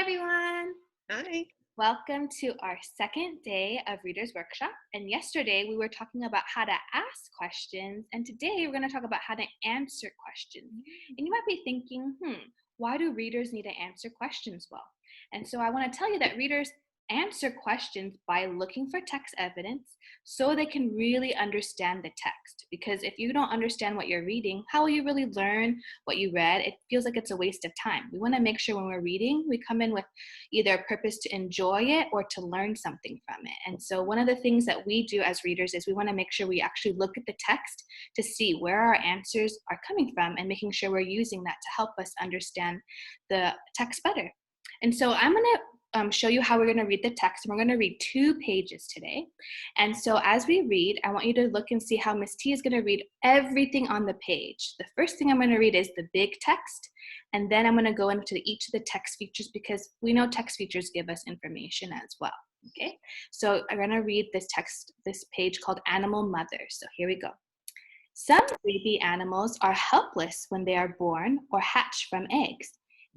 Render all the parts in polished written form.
everyone. Hi. Welcome to our second day of Readers Workshop. And yesterday we were talking about how to ask questions. And today we're going to talk about how to answer questions. And you might be thinking, why do readers need to answer questions well? And so I want to tell you that readers answer questions by looking for text evidence so they can really understand the text. Because if you don't understand what you're reading, how will you really learn what you read? It feels like it's a waste of time. We want to make sure when we're reading, we come in with either a purpose to enjoy it or to learn something from it. And so one of the things that we do as readers is we want to make sure we actually look at the text to see where our answers are coming from and making sure we're using that to help us understand the text better. And so I'm going to show you how we're going to read the text. And we're going to read 2 pages today. And so as we read, I want you to look and see how Miss T is going to read everything on the page. The first thing I'm going to read is the big text. And then I'm going to go into each of the text features because we know text features give us information as well. Okay, so I'm going to read this page called Animal Mothers. So here we go. Some baby animals are helpless when they are born or hatch from eggs.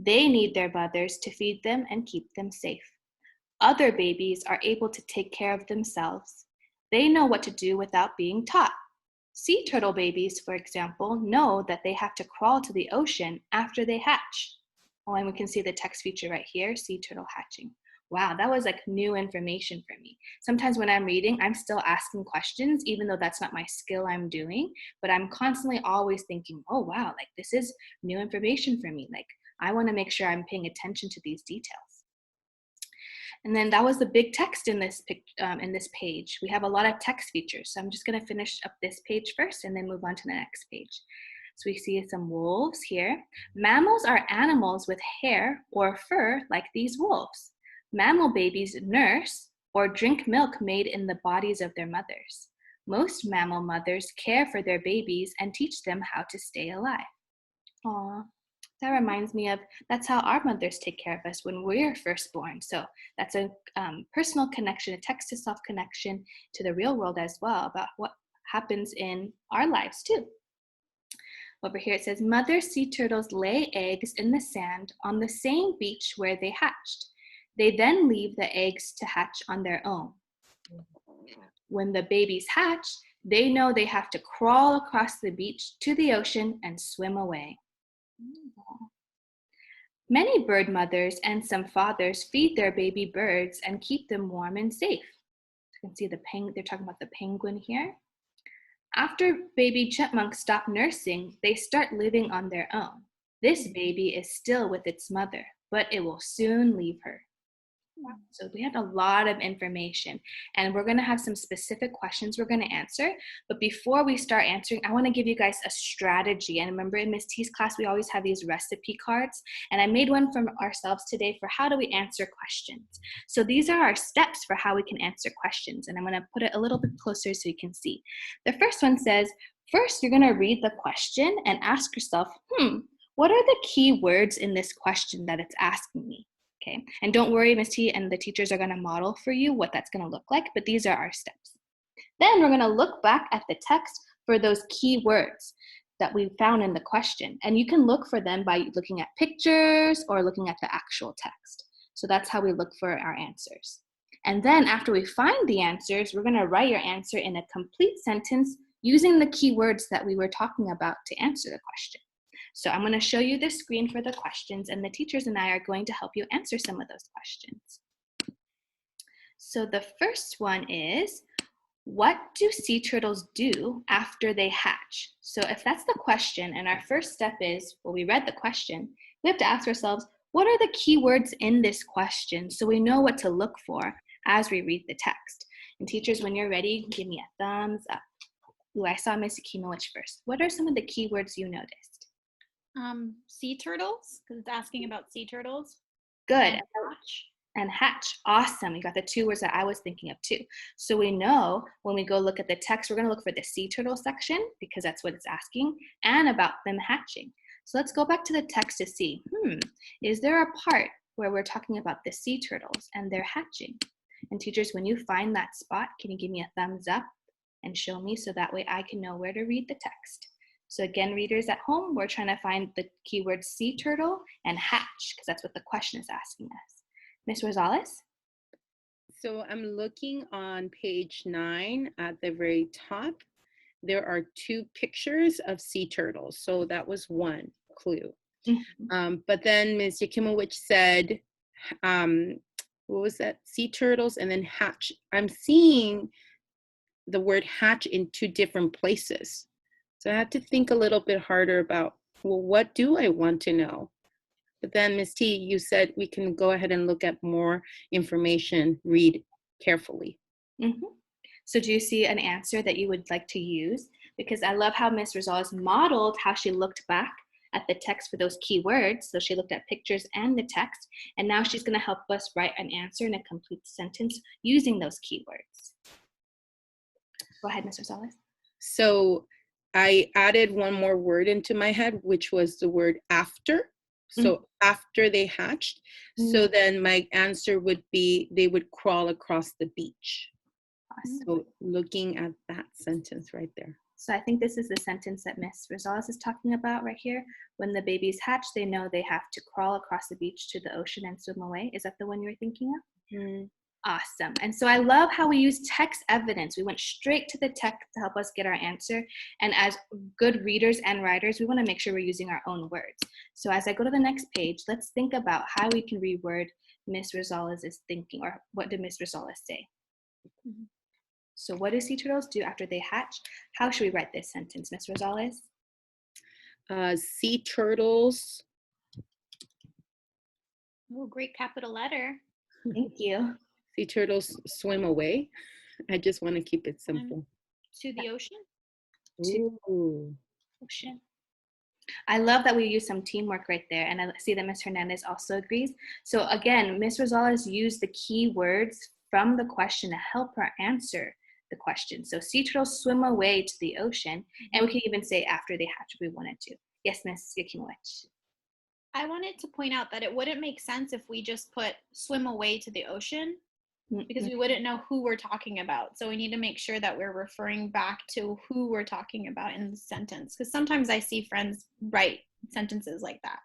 They need their mothers to feed them and keep them safe. Other babies are able to take care of themselves. They know what to do without being taught. Sea turtle babies, for example, know that they have to crawl to the ocean after they hatch. Oh, and we can see the text feature right here, sea turtle hatching. Wow, that was like new information for me. Sometimes when I'm reading, I'm still asking questions, even though that's not my skill I'm doing, but I'm constantly always thinking, oh wow, like this is new information for me. Like I want to make sure I'm paying attention to these details. And then that was the big text in this page. We have a lot of text features. So I'm just going to finish up this page first and then move on to the next page. So we see some wolves here. Mammals are animals with hair or fur like these wolves. Mammal babies nurse or drink milk made in the bodies of their mothers. Most mammal mothers care for their babies and teach them how to stay alive. Aww. That reminds me of, that's how our mothers take care of us when we're first born. So that's a personal connection, a text-to-self connection to the real world as well about what happens in our lives too. Over here it says, mother sea turtles lay eggs in the sand on the same beach where they hatched. They then leave the eggs to hatch on their own. When the babies hatch, they know they have to crawl across the beach to the ocean and swim away. Many bird mothers and some fathers feed their baby birds and keep them warm and safe. You can see they're talking about the penguin here. After baby chipmunks stop nursing, they start living on their own. This baby is still with its mother, but it will soon leave her. So we had a lot of information and we're going to have some specific questions we're going to answer. But before we start answering, I want to give you guys a strategy. And remember in Miss T's class, we always have these recipe cards. And I made one for ourselves today for how do we answer questions. So these are our steps for how we can answer questions. And I'm going to put it a little bit closer so you can see. The first one says, first you're going to read the question and ask yourself, what are the key words in this question that it's asking me? Okay, and don't worry, Miss T and the teachers are going to model for you what that's going to look like, but these are our steps. Then we're going to look back at the text for those key words that we found in the question. And you can look for them by looking at pictures or looking at the actual text. So that's how we look for our answers. And then after we find the answers, we're going to write your answer in a complete sentence using the key words that we were talking about to answer the question. So I'm going to show you the screen for the questions, and the teachers and I are going to help you answer some of those questions. So the first one is, what do sea turtles do after they hatch? So if that's the question, and our first step is, well, we read the question, we have to ask ourselves, what are the key words in this question so we know what to look for as we read the text? And teachers, when you're ready, give me a thumbs up. Ooh, I saw Miss Akimovich first. What are some of the key words you noticed? Sea turtles, because it's asking about sea turtles. Good. And hatch. And hatch. Awesome. You got the 2 words that I was thinking of too. So we know when we go look at the text, we're going to look for the sea turtle section because that's what it's asking, and about them hatching. So let's go back to the text to see, is there a part where we're talking about the sea turtles and they're hatching? And teachers, when you find that spot, can you give me a thumbs up and show me so that way I can know where to read the text? So again, readers at home, we're trying to find the keywords sea turtle and hatch because that's what the question is asking us. Ms. Rosales? So I'm looking on page 9 at the very top. There are 2 pictures of sea turtles. So that was one clue. But then Ms. Yakimowicz said, what was that? Sea turtles and then hatch. I'm seeing the word hatch in 2 different places. So I had to think a little bit harder about, well, what do I want to know? But then Ms. T, you said we can go ahead and look at more information, read carefully. So do you see an answer that you would like to use? Because I love how Ms. Rosales modeled how she looked back at the text for those key words. So she looked at pictures and the text, and now she's going to help us write an answer in a complete sentence using those keywords. Go ahead, Ms. Rosales. So I added one more word into my head, which was the word after. So after they hatched. So then my answer would be they would crawl across the beach. Awesome. So looking at that sentence right there. So I think this is the sentence that Ms. Rosales is talking about right here. When the babies hatch, they know they have to crawl across the beach to the ocean and swim away. Is that the one you were thinking of? Awesome. And so I love how we use text evidence. We went straight to the text to help us get our answer. And as good readers and writers, we want to make sure we're using our own words. So as I go to the next page, let's think about how we can reword Ms. Rosales' thinking, or what did Ms. Rosales say? So what do sea turtles do after they hatch? How should we write this sentence, Ms. Rosales? Sea turtles. Oh, great capital letter. Thank you. Sea turtles swim away. I just want to keep it simple. To the ocean? Ooh. Ocean. I love that we use some teamwork right there, and I see that Ms. Hernandez also agrees. So again, Ms. Rosales used the key words from the question to help her answer the question. So sea turtles swim away to the ocean, and we can even say after they hatch if we wanted to. Yes, Ms. Yakimowicz. I wanted to point out that it wouldn't make sense if we just put swim away to the ocean, because we wouldn't know who we're talking about. So we need to make sure that we're referring back to who we're talking about in the sentence, because sometimes I see friends write sentences like that.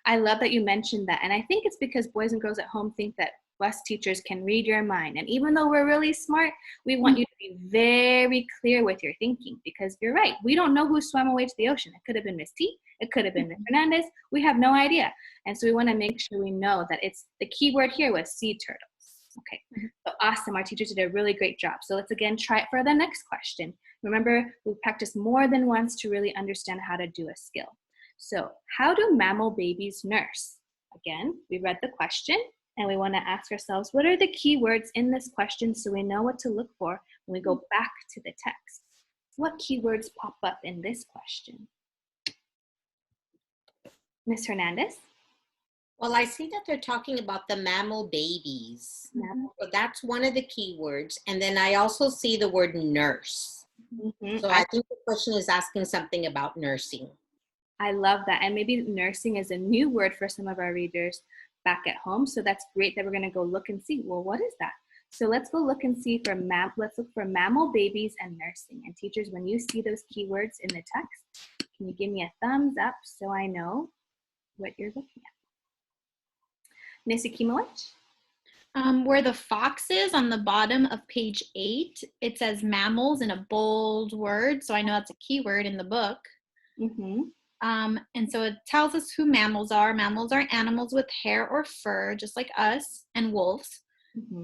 I love that you mentioned that. And I think it's because boys and girls at home think that us teachers can read your mind. And even though we're really smart, we want you to be very clear with your thinking, because you're right. We don't know who swam away to the ocean. It could have been Miss T. It could have been Ms. Fernandez. We have no idea. And so we want to make sure we know that it's the key word here was sea turtles. Okay, so awesome. Our teachers did a really great job. So let's again try it for the next question. Remember, we practiced more than once to really understand how to do a skill. So how do mammal babies nurse? Again, we read the question and we want to ask ourselves, what are the key words in this question so we know what to look for when we go back to the text? What keywords pop up in this question? Ms. Hernandez? Well, I see that they're talking about the mammal babies. So that's one of the keywords. And then I also see the word nurse. So I think the question is asking something about nursing. I love that. And maybe nursing is a new word for some of our readers back at home. So that's great that we're going to go look and see, well, what is that? So let's go look and see let's look for mammal babies and nursing. And teachers, when you see those keywords in the text, can you give me a thumbs up so I know what you're looking at? Ms. Yakimowicz? Where the fox is on the bottom of page 8, it says mammals in a bold word. So I know that's a keyword in the book. And so it tells us who mammals are. Mammals are animals with hair or fur, just like us, and wolves.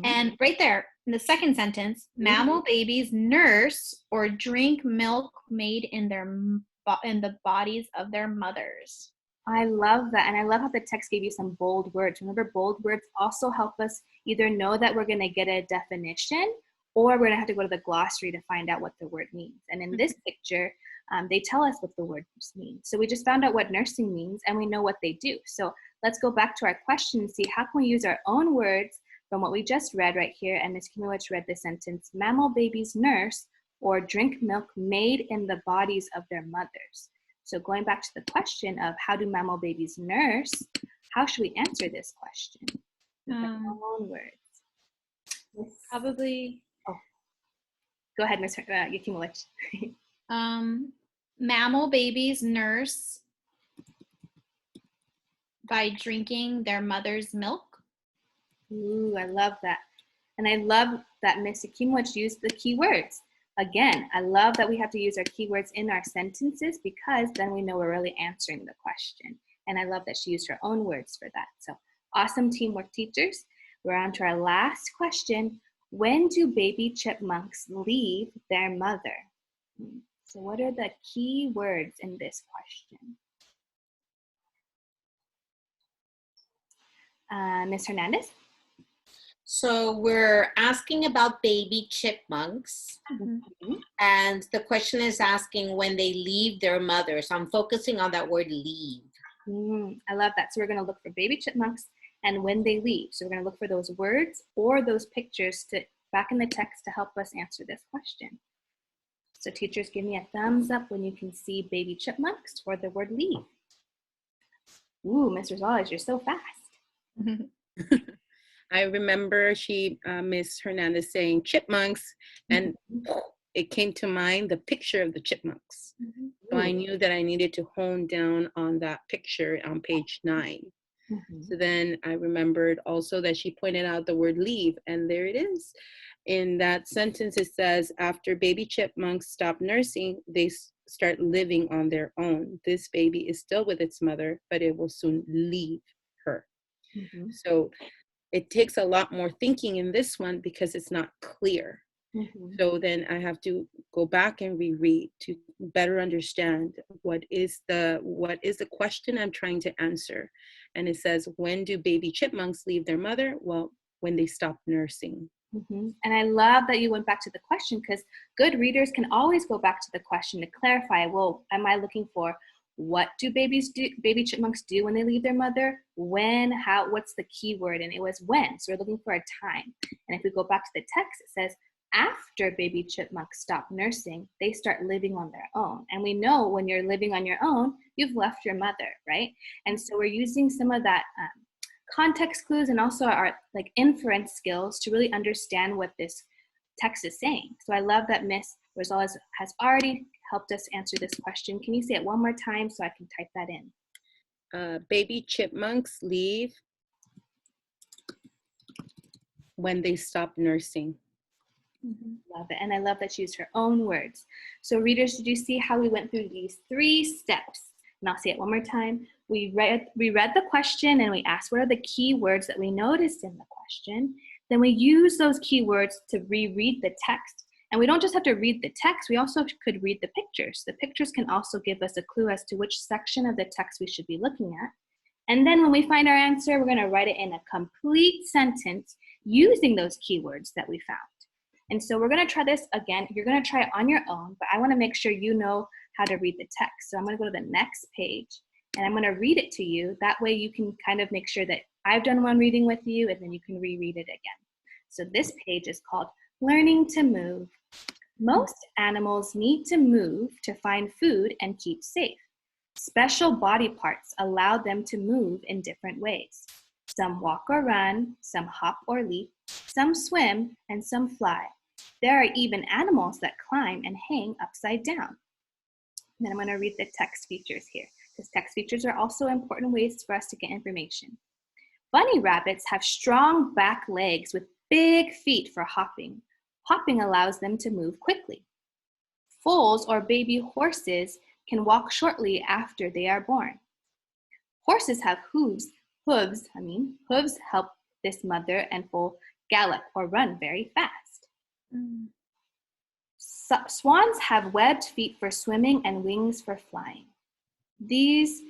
And right there, in the second sentence, mammal babies nurse or drink milk made in the bodies of their mothers. I love that. And I love how the text gave you some bold words. Remember, bold words also help us either know that we're going to get a definition, or we're going to have to go to the glossary to find out what the word means. And in this picture, they tell us what the words mean. So we just found out what nursing means, and we know what they do. So let's go back to our question and see how can we use our own words from what we just read right here. And Ms. Kimowicz read the sentence, mammal babies nurse or drink milk made in the bodies of their mothers. So going back to the question of how do mammal babies nurse, how should we answer this question? With our own words. Probably. Oh, go ahead, Ms. Yakimowicz. Mammal babies nurse by drinking their mother's milk. Ooh, I love that. And I love that Miss Akimowicz used the keywords. Again, I love that we have to use our keywords in our sentences because then we know we're really answering the question. And I love that she used her own words for that. So awesome teamwork, teachers. We're on to our last question. When do baby chipmunks leave their mother? So what are the key words in this question? Ms. Hernandez? So we're asking about baby chipmunks. Mm-hmm. And the question is asking when they leave their mother. So I'm focusing on that word leave. I love that. So we're going to look for baby chipmunks and when they leave. So we're going to look for those words or those pictures back in the text to help us answer this question. So teachers, give me a thumbs up when you can see baby chipmunks or the word leave. Ooh, Ms. Rosales, you're so fast. I remember Miss Hernandez saying chipmunks, and it came to mind the picture of the chipmunks. So I knew that I needed to hone down on that picture on page 9. So then I remembered also that she pointed out the word leave, and there it is. In that sentence, it says, after baby chipmunks stop nursing, they start living on their own. This baby is still with its mother, but it will soon leave her. So it takes a lot more thinking in this one because it's not clear. So then I have to go back and reread to better understand what is the question I'm trying to answer. And it says, when do baby chipmunks leave their mother? Well, when they stop nursing. And I love that you went back to the question because good readers can always go back to the question to clarify, well, am I looking for what do baby chipmunks do when they leave their mother? When, how, what's the key word? And it was when. So we're looking for a time. And if we go back to the text, it says, after baby chipmunks stop nursing, they start living on their own. And we know when you're living on your own, you've left your mother, right? And so we're using some of that context clues and also our like inference skills to really understand what this text is saying. So I love that Miss Rosales has already helped us answer this question. Can you say it one more time so I can type that in? Baby chipmunks leave when they stop nursing. Love it. And I love that she used her own words. So readers, did you see how we went through these 3 steps? And I'll say it one more time. We read the question and we asked what are the key words that we noticed in the question. Then we use those keywords to reread the text. And we don't just have to read the text, we also could read the pictures. The pictures can also give us a clue as to which section of the text we should be looking at. And then when we find our answer, we're gonna write it in a complete sentence using those keywords that we found. And so we're gonna try this again. You're gonna try it on your own, but I wanna make sure you know how to read the text. So I'm gonna go to the next page and I'm gonna read it to you. That way you can kind of make sure that I've done one reading with you and then you can reread it again. So this page is called Learning to Move. Most animals need to move to find food and keep safe. Special body parts allow them to move in different ways. Some walk or run, some hop or leap, some swim, and some fly. There are even animals that climb and hang upside down. And then I'm going to read the text features here, because text features are also important ways for us to get information. Bunny rabbits have strong back legs with big feet for hopping. Hopping allows them to move quickly. Foals or baby horses can walk shortly after they are born. Horses have hooves help this mother and foal gallop or run very fast. Swans have webbed feet for swimming and wings for flying. These,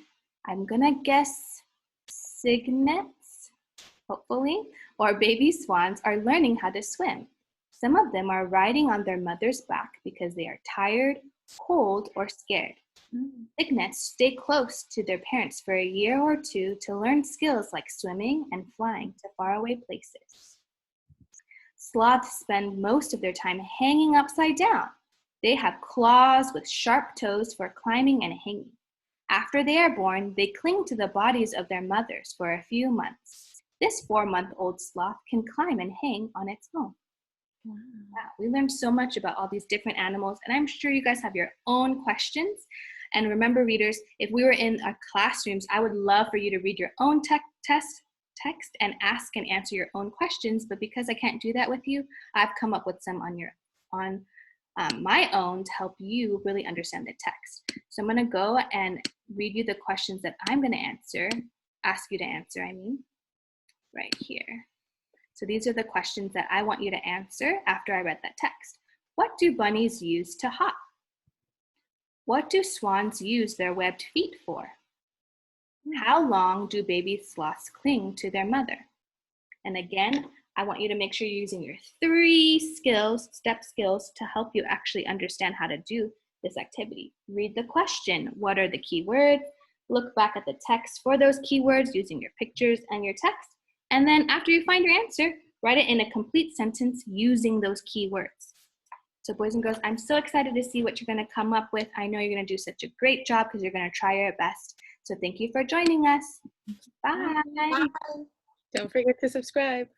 I'm gonna guess, cygnets, hopefully, or baby swans are learning how to swim. Some of them are riding on their mother's back because they are tired, cold, or scared. Cygnets stay close to their parents for a year or 2 to learn skills like swimming and flying to faraway places. Sloths spend most of their time hanging upside down. They have claws with sharp toes for climbing and hanging. After they are born, they cling to the bodies of their mothers for a few months. This 4-month-old sloth can climb and hang on its own. Wow, we learned so much about all these different animals, and I'm sure you guys have your own questions. And remember, readers, if we were in our classrooms, I would love for you to read your own text text and ask and answer your own questions, but because I can't do that with you, I've come up with some on my own to help you really understand the text. So I'm going to go and read you the questions that I'm going to ask you to answer, right here. So these are the questions that I want you to answer after I read that text. What do bunnies use to hop? What do swans use their webbed feet for? How long do baby sloths cling to their mother? And again, I want you to make sure you're using your 3 step skills to help you actually understand how to do this activity. Read the question. What are the key words? Look back at the text for those keywords using your pictures and your text. And then after you find your answer, write it in a complete sentence using those keywords. So boys and girls, I'm so excited to see what you're going to come up with. I know you're going to do such a great job because you're going to try your best. So thank you for joining us. Bye. Don't forget to subscribe.